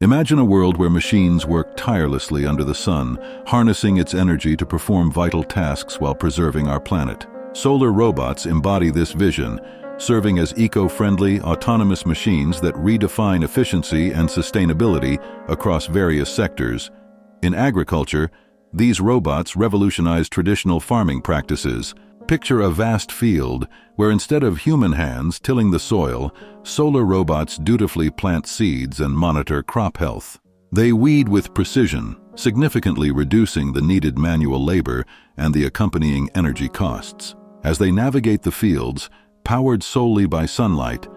Imagine a world where machines work tirelessly under the sun, harnessing its energy to perform vital tasks while preserving our planet. Solar robots embody this vision, serving as eco-friendly, autonomous machines that redefine efficiency and sustainability across various sectors. In agriculture, these robots revolutionize traditional farming practices. Picture a vast field where instead of human hands tilling the soil, solar robots dutifully plant seeds and monitor crop health. They weed with precision, significantly reducing the needed manual labor and the accompanying energy costs. As they navigate the fields, powered solely by sunlight,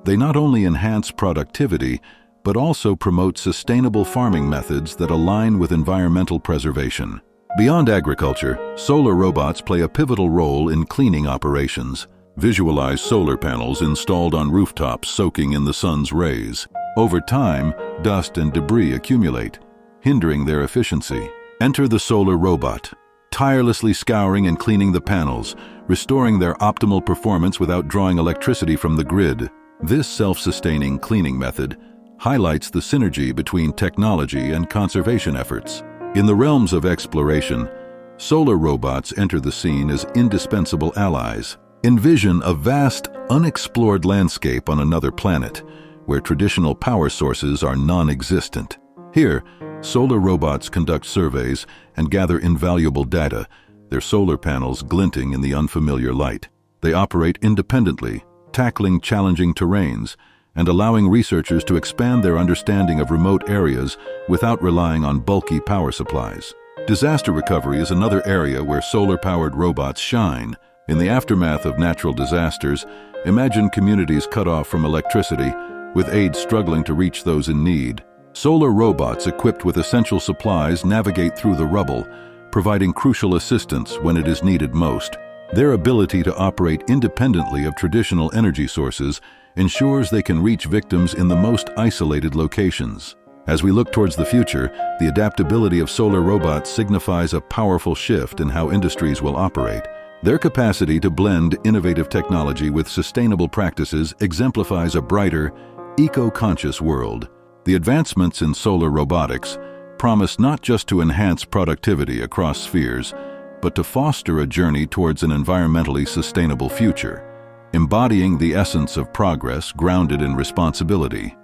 they not only enhance productivity, but also promote sustainable farming methods that align with environmental preservation. Beyond agriculture, solar robots play a pivotal role in cleaning operations. Visualize solar panels installed on rooftops soaking in the sun's rays. Over time, dust and debris accumulate, hindering their efficiency. Enter the solar robot, tirelessly scouring and cleaning the panels, restoring their optimal performance without drawing electricity from the grid. This self-sustaining cleaning method highlights the synergy between technology and conservation efforts. In the realms of exploration, solar robots enter the scene as indispensable allies. Envision a vast, unexplored landscape on another planet, where traditional power sources are non-existent. Here, solar robots conduct surveys and gather invaluable data, their solar panels glinting in the unfamiliar light. They operate independently, tackling challenging terrains, and allowing researchers to expand their understanding of remote areas without relying on bulky power supplies. Disaster recovery is another area where solar-powered robots shine. In the aftermath of natural disasters, imagine communities cut off from electricity, with aid struggling to reach those in need. Solar robots equipped with essential supplies navigate through the rubble, providing crucial assistance when it is needed most. Their ability to operate independently of traditional energy sources ensures they can reach victims in the most isolated locations. As we look towards the future, the adaptability of solar robots signifies a powerful shift in how industries will operate. Their capacity to blend innovative technology with sustainable practices exemplifies a brighter, eco-conscious world. The advancements in solar robotics promise not just to enhance productivity across spheres, but to foster a journey towards an environmentally sustainable future, embodying the essence of progress grounded in responsibility.